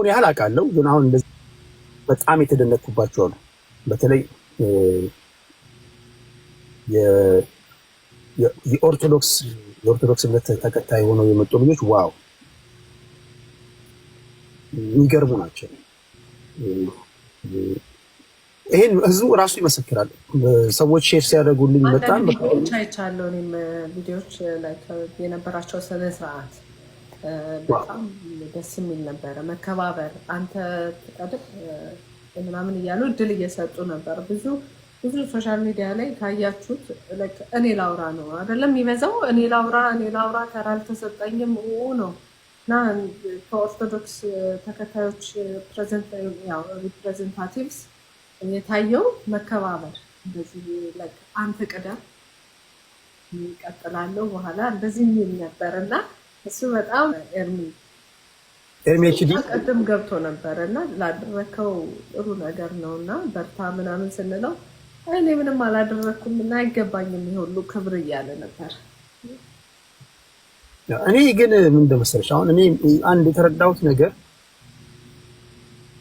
ያህል አውቃለሁ፣ ግን አሁን እንደዚህ በጣም የተደነቅኩባቸው ነው። በተለይ የኦርቶዶክስ እምነት ተከታይ ሆነው የመጡ ልጆች ዋው የሚገርሙ ናቸው። ይሄን ህዝቡ ራሱ ይመሰክራል። ሰዎች ሼር ሲያደርጉልኝ በጣም ቪዲዮዎች አይቻለሁ። እኔም ቪዲዮዎች ላይ የነበራቸው ስነ ስርዓት በጣም ደስ የሚል ነበረ። መከባበር፣ አንተ ትቀድም ምናምን እያሉ እድል እየሰጡ ነበር። ብዙ ሶሻል ሚዲያ ላይ ካያችሁት እኔ ላውራ ነው አይደለም የሚበዛው፣ እኔ ላውራ ተራ አልተሰጠኝም ነው እና ከኦርቶዶክስ ተከታዮች ሪፕሬዘንታቲቭስ የታየው መከባበር፣ እንደዚህ አንተ ቅደም ይቀጥላለሁ በኋላ እንደዚህ የሚል ነበር እና እሱ በጣም ኤርሚችዲ ቀደም ገብቶ ነበር እና ላደረከው ጥሩ ነገር ነው እና በርታ ምናምን ስንለው እኔ ምንም አላደረኩም እና አይገባኝም ይሄ ሁሉ ክብር እያለ ነበር። እኔ ግን ምን እንደመሰለሽ አሁን እኔ አንድ የተረዳሁት ነገር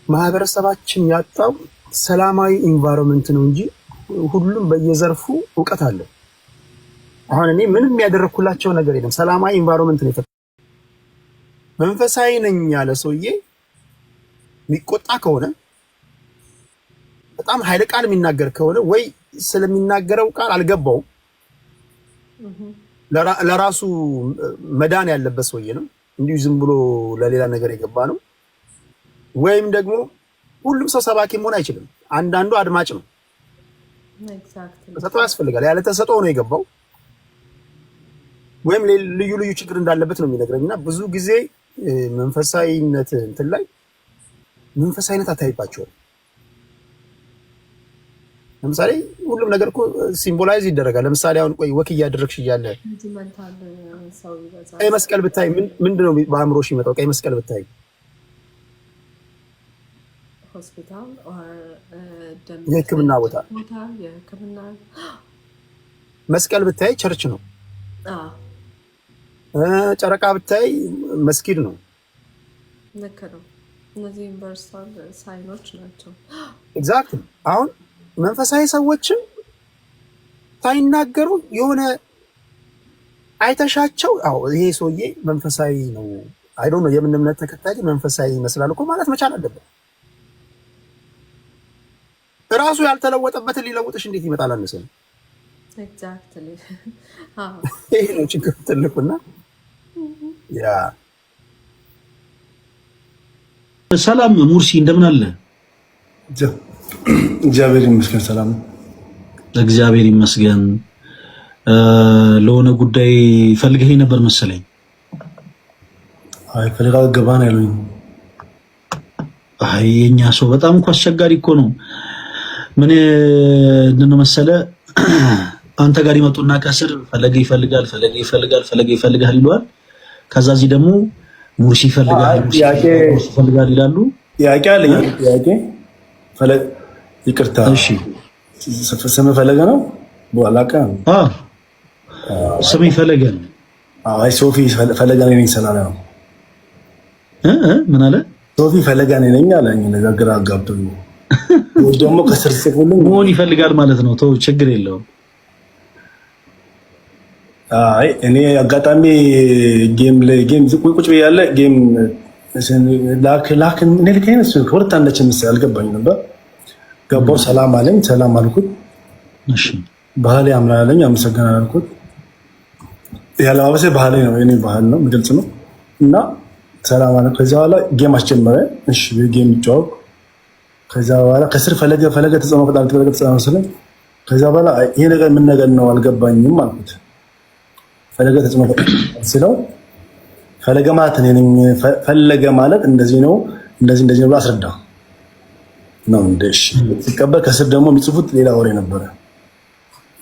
ማህበረሰባችን ያጣው ሰላማዊ ኢንቫይሮንመንት ነው እንጂ ሁሉም በየዘርፉ እውቀት አለው። አሁን እኔ ምንም ያደረኩላቸው ነገር የለም። ሰላማዊ ኢንቫይሮንመንት ነው። መንፈሳዊ ነኝ ያለ ሰውዬ የሚቆጣ ከሆነ በጣም ኃይለ ቃል የሚናገር ከሆነ ወይ ስለሚናገረው ቃል አልገባውም፣ ለራሱ መዳን ያለበት ሰውዬ ነው፣ እንዲሁ ዝም ብሎ ለሌላ ነገር የገባ ነው። ወይም ደግሞ ሁሉም ሰው ሰባኪ መሆን አይችልም። አንዳንዱ አድማጭ ነው። ተሰጥኦ ያስፈልጋል። ያለ ተሰጥኦ ነው የገባው ወይም ልዩ ችግር እንዳለበት ነው የሚነግረኝና ብዙ ጊዜ መንፈሳዊነት እንትን ላይ መንፈሳዊነት አታይባቸውም። ለምሳሌ ሁሉም ነገር እኮ ሲምቦላይዝ ይደረጋል። ለምሳሌ አሁን ቆይ ወክ እያደረግሽ እያለ ቀይ መስቀል ብታይ ምንድነው በአእምሮሽ የሚመጣው? ቀይ መስቀል ብታይ ሆስፒታል የሕክምና ቦታ፣ መስቀል ብታይ ቸርች ነው። ጨረቃ ብታይ መስጊድ ነው። ልክ ነው። እነዚህ ዩኒቨርሳል ሳይኖች ናቸው። ኤግዛክትሊ። አሁን መንፈሳዊ ሰዎችን ሳይናገሩ የሆነ አይተሻቸው ይሄ ሰውዬ መንፈሳዊ ነው አይ ዶንት ኖ የምን እምነት ተከታይ መንፈሳዊ ይመስላል እኮ ማለት መቻል አለበት። ራሱ ያልተለወጠበትን ሊለውጥሽ እንዴት ይመጣል? አንሰን ኤግዛክትሊ። ይሄ ነው ችግሩ ትልቁና ያ ሰላም ሙርሲ እንደምን አለ? እግዚአብሔር ይመስገን ሰላም ነው። እግዚአብሔር ይመስገን። ለሆነ ጉዳይ ፈልገኝ ነበር መሰለኝ። አይ ፈልጋ ገባን ያሉኝ። አይ የኛ ሰው በጣም እኮ አስቸጋሪ እኮ ነው። ምን እንደነ መሰለ አንተ ጋር ይመጡና ከስር ፈለገ ይፈልጋል ይሏል። ከዛ እዚህ ደግሞ ሙርሲ ይፈልጋል ይላሉ። ጥያቄ አለኝ። ጥያቄ ፈለገ ይቅርታ፣ እሺ ስም ፈለገ ነው በኋላቀ ስም ፈለገ ነው። አይ ሶፊ ፈለገ ነኝ ሰላም ነው። ምን አለ? ሶፊ ፈለገ ነኝ አለኝ። ነገር አጋብቶኝ ወይ ደግሞ ከስር ጽፉልኝ መሆን ይፈልጋል ማለት ነው። ተው ችግር የለውም። አይ እኔ አጋጣሚ ጌም ቁጭ ብያለሁ። ጌም ላክ እኔ ልከኝ እሱ ወርታ እንደች ምስል አልገባኝ ነበር። ገባው ሰላም አለኝ። ሰላም አልኩት። እሺ ባህሌ አምራለኝ አመሰግናለሁ አልኩት። ያለባበሴ ባህሌ ነው የኔ ባህል ነው ግልጽ ነው። እና ሰላም አለ። ከዛ በኋላ ጌም አስጀመረ። እሺ ጌም ይጫወት። ከዛ በኋላ ከስር ፈለገ ተጽዕኖ ስለኝ ከዛ በኋላ ይሄ ነገር ምን ነገር ነው አልገባኝም አልኩት። ፈለገ ተጽዕኖ ስለው ፈለገ ማለት እኔ ነኝ። ፈለገ ማለት እንደዚህ ነው እንደዚህ ነው አስረዳ ነው እንደሽ ሲቀበል ከስር ደግሞ የሚጽፉት ሌላ ወሬ ነበረ።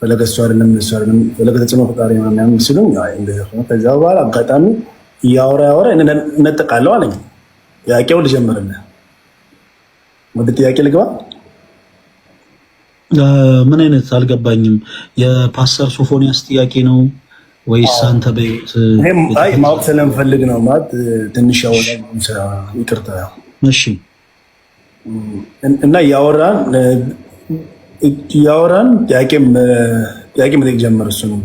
ፈለገ እሱ አይደለም ፈለገ ተጽዕኖ ፈጣሪ ነው ምናምን ሲሉኝ አይ እንደዚህ ነው። ከዛ በኋላ አጋጣሚ ያወራ እነጠቃለሁ አለኝ። ጥያቄው ልጀምርልህ። ወደ ጥያቄ ልግባ። ምን አይነት አልገባኝም። የፓስተር ሶፎንያስ ጥያቄ ነው ወይስ አንተ በይት? አይ ማወቅ ስለምፈልግ ነው ማለት ትንሽ ያወጣ ይቅርታ እሺ እና ያወራን ጥያቄ መጠየቅ ጀመረ እሱ ነው።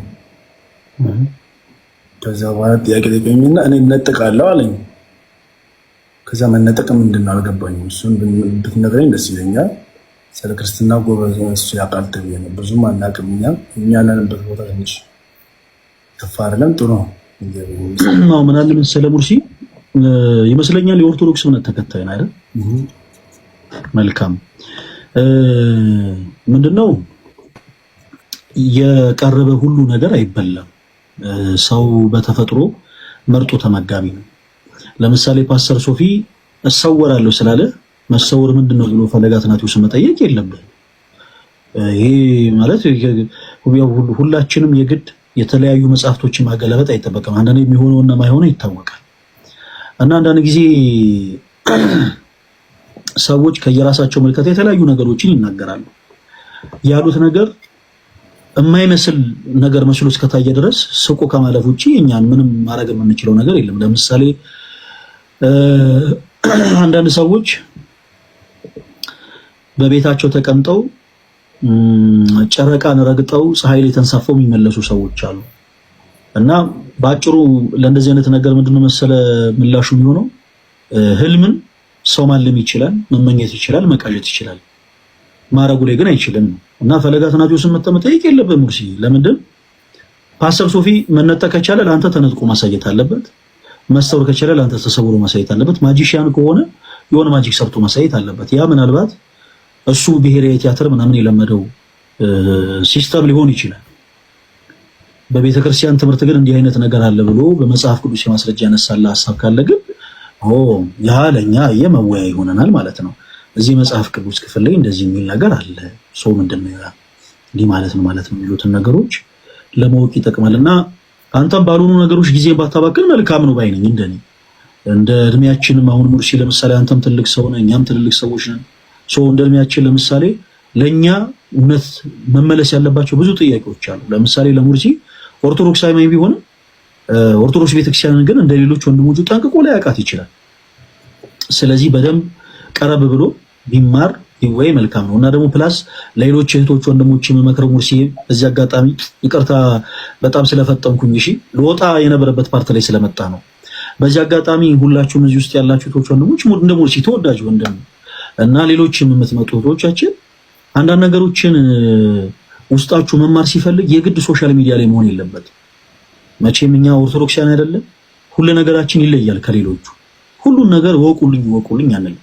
ከዛ በኋላ ጥያቄ ጠየቀኝና እኔ እነጥቃለሁ አለኝ። ከዛ መነጠቅ ምንድን ነው አልገባኝም። እሱን ብትነግረኝ ደስ ይለኛል። ስለ ክርስትና ጎበዝ እሱ ያውቃል ተብዬ ነው። ብዙም አናውቅም እኛ ያለንበት ቦታ ትንሽ ከፍ አይደለም። ጥሩ ነው። ምን አለ መሰለህ ሙርሲ ይመስለኛል የኦርቶዶክስ እምነት ተከታይ ነው አይደል? መልካም ምንድነው የቀረበ ሁሉ ነገር አይበላም። ሰው በተፈጥሮ መርጦ ተመጋቢ ነው። ለምሳሌ ፓስተር ሶፊ እሰወራለሁ ስላለ መሰወር ምንድነው ብሎ ፈለገ አትናቴዎስ መጠየቅ የለብህም። ይሄ ማለት ሁላችንም የግድ የተለያዩ መጽሐፍቶችን ማገለበጥ አይጠበቅም። አንዳንዴ የሚሆነውና የማይሆነው ይታወቃል። እና አንዳንድ ጊዜ ሰዎች ከየራሳቸው ምልከታ የተለያዩ ነገሮችን ይናገራሉ። ያሉት ነገር የማይመስል ነገር መስሎ እስከታየ ድረስ ስቆ ከማለፍ ውጪ እኛን ምንም ማድረግ የምንችለው ነገር የለም። ለምሳሌ አንዳንድ ሰዎች በቤታቸው ተቀምጠው ጨረቃን ረግጠው ፀሐይ ላይ ተንሳፈው የሚመለሱ ሰዎች አሉ። እና በአጭሩ ለእንደዚህ አይነት ነገር ምንድነው መሰለ ምላሹ የሚሆነው ህልምን ሰው ማለም ይችላል፣ መመኘት ይችላል፣ መቃዠት ይችላል። ማረጉ ላይ ግን አይችልም። እና ፈለገ አትናቴዎስን መጠየቅ የለብህም ሙርሲ። ለምንድን ፓስተር ሶፊ መነጠቅ ከቻለ ለአንተ ተነጥቆ ማሳየት አለበት። መሰወር ከቻለ ለአንተ ተሰውሮ ማሳየት አለበት። ማጂሺያን ከሆነ የሆነ ማጂክ ሰርቶ ማሳየት አለበት። ያ ምናልባት እሱ ብሔራዊ ቲያትር ምናምን የለመደው ሲስተም ሊሆን ይችላል። በቤተክርስቲያን ትምህርት ግን እንዲህ አይነት ነገር አለ ብሎ በመጽሐፍ ቅዱስ የማስረጃ ያነሳለ ሀሳብ ካለ ግን ያ ለኛ የመወያ ይሆነናል ማለት ነው። እዚህ መጽሐፍ ቅዱስ ክፍል ላይ እንደዚህ የሚል ነገር አለ። ሰው ምንድነው እንዲህ ማለት ነው የሚሉትን ነገሮች ለማወቅ ይጠቅማልና አንተም ባልሆኑ ነገሮች ጊዜ ባታባክን መልካም ነው ባይነኝ። እንደኔ እንደ እድሜያችንም አሁን ሙርሲ ለምሳሌ አንተም ትልቅ ሰው ነህ፣ እኛም ትልልቅ ሰዎች ነን። እንደ እድሜያችን ለምሳሌ ለኛ እውነት መመለስ ያለባቸው ብዙ ጥያቄዎች አሉ። ለምሳሌ ለሙርሲ ኦርቶዶክሳዊ ማይ ቢሆንም ኦርቶዶክስ ቤተክርስቲያንን ግን እንደ ሌሎች ወንድሞቹ ጠንቅቆ ላይ ያውቃት ይችላል። ስለዚህ በደንብ ቀረብ ብሎ ቢማር ይወይ መልካም ነው። እና ደግሞ ፕላስ ለሌሎች እህቶች ወንድሞች የምመክረው ሙርሲ በዚህ አጋጣሚ ይቅርታ በጣም ስለፈጠንኩኝ እሺ ልወጣ የነበረበት ፓርት ላይ ስለመጣ ነው። በዚህ አጋጣሚ ሁላችሁም እዚህ ውስጥ ያላችሁ እህቶች ወንድሞች እንደ ሙርሲ ተወዳጅ ወንድም እና ሌሎችም የምትመጡ እህቶቻችን አንዳንድ ነገሮችን ውስጣችሁ መማር ሲፈልግ የግድ ሶሻል ሚዲያ ላይ መሆን የለበትም። መቼም እኛ ኦርቶዶክሳውያን አይደለም፣ ሁሉ ነገራችን ይለያል ከሌሎቹ። ሁሉን ነገር ወቁልኝ አንልም።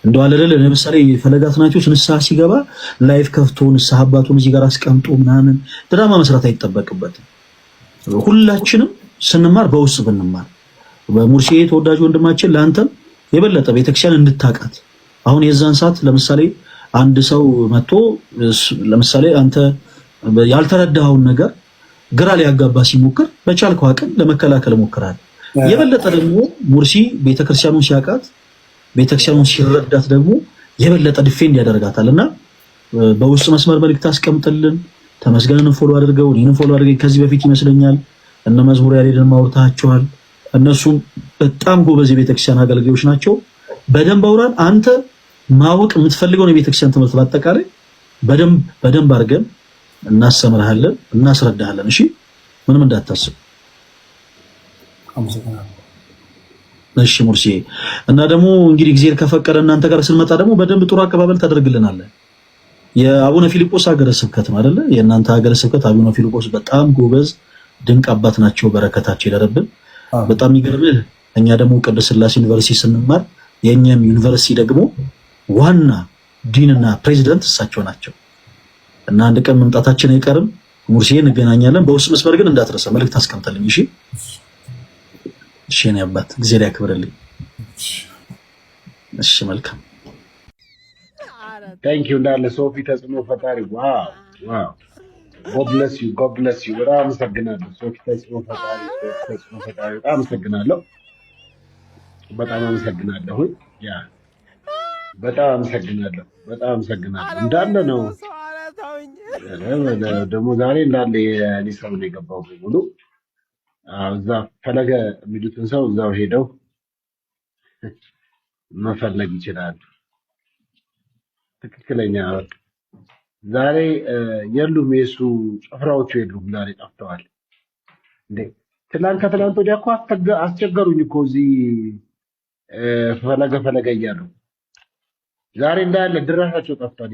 እንደው አለለ ለምሳሌ ፈለገ አትናቴዎስ ንስሐ ሲገባ ላይፍ ከፍቶ ንስሐ አባቱን እዚህ ጋር አስቀምጦ ምናምን ድራማ መስራት አይጠበቅበትም። ሁላችንም ስንማር በውስጥ ብንማር በሙርሲ ተወዳጅ ወንድማችን ለአንተም የበለጠ ቤተክርስቲያን እንድታቃት አሁን የዛን ሰዓት ለምሳሌ አንድ ሰው መጥቶ ለምሳሌ አንተ ያልተረዳኸውን ነገር ግራ ሊያጋባ ሲሞክር በቻልከው አቅም ለመከላከል ሞክራል። የበለጠ ደግሞ ሙርሲ ቤተክርስቲያኑን ሲያቃት ቤተክርስቲያኑን ሲረዳት ደግሞ የበለጠ ዲፌንድ ያደርጋታልና በውስጥ መስመር መልእክት አስቀምጥልን። ተመስገንን ፎሎ አድርገው፣ እኔንም ፎሎ አድርገኝ። ከዚህ በፊት ይመስለኛል እነ መዝሙር ያሬድን ማውርታቸዋል። እነሱም በጣም ጎበዝ የቤተክርስቲያን አገልጋዮች ናቸው። በደንብ አውራን። አንተ ማወቅ የምትፈልገውን የቤተክርስቲያን ትምህርት ባጠቃላይ በደንብ አድርገን እናስተምርሃለን፣ እናስረዳሃለን። እሺ ምንም እንዳታስብ። እሺ ሙርሲ። እና ደግሞ እንግዲህ እግዚአብሔር ከፈቀደ እናንተ ጋር ስንመጣ ደግሞ በደንብ ጥሩ አቀባበል ታደርግልናለህ። የአቡነ ፊልጶስ ሀገረ ስብከት ነው አይደለ? የእናንተ ሀገረ ስብከት አቡነ ፊልጶስ በጣም ጎበዝ ድንቅ አባት ናቸው። በረከታቸው ይደረብን። በጣም ይገርምህ፣ እኛ ደግሞ ቅድስት ሥላሴ ዩኒቨርሲቲ ስንማር የኛም ዩኒቨርሲቲ ደግሞ ዋና ዲንና ፕሬዚደንት እሳቸው ናቸው። እና አንድ ቀን መምጣታችን አይቀርም። ሙርሲ እንገናኛለን። በውስጥ መስመር ግን እንዳትረሳ መልእክት አስቀምጠልኝ። እሺ እሺ የኔ አባት እግዚአብሔር ያክብርልኝ። እሺ መልካም ታንክ ዩ እንዳለ ሶፊ ተጽዕኖ ፈጣሪ ዋው God bless you በጣም አመሰግናለሁ ሶፊ ተጽዕኖ ፈጣሪ በጣም አመሰግናለሁ። ያ በጣም አመሰግናለሁ እንዳለ ነው። ደግሞ ዛሬ እንዳለ የኔ ሰው ነው የገባው ሙሉ እዛ ፈለገ የሚሉትን ሰው እዛው ሄደው መፈለግ ይችላሉ። ትክክለኛ ዛሬ የሉም፣ የሱ ጭፍራዎቹ የሉም፣ ዛሬ ጠፍተዋል። እንዴ ከትላንት ወዲያ እኮ አስቸገሩኝ እኮ እዚህ ፈለገ እያሉ ዛሬ እንዳለ ድራሻቸው ጠፍቷል።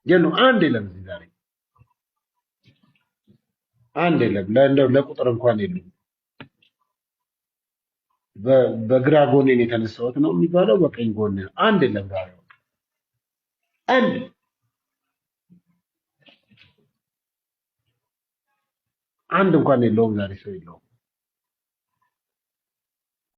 የሉም፣ አንድ የለም እዚህ ዛሬ አንድ የለም። ለእንደው ለቁጥር እንኳን የሉም። በግራ ጎኔን የተነሳሁት ነው የሚባለው፣ በቀኝ ጎኔ አንድ የለም ዛሬ አንድ እንኳን የለውም ዛሬ ሰው የለውም።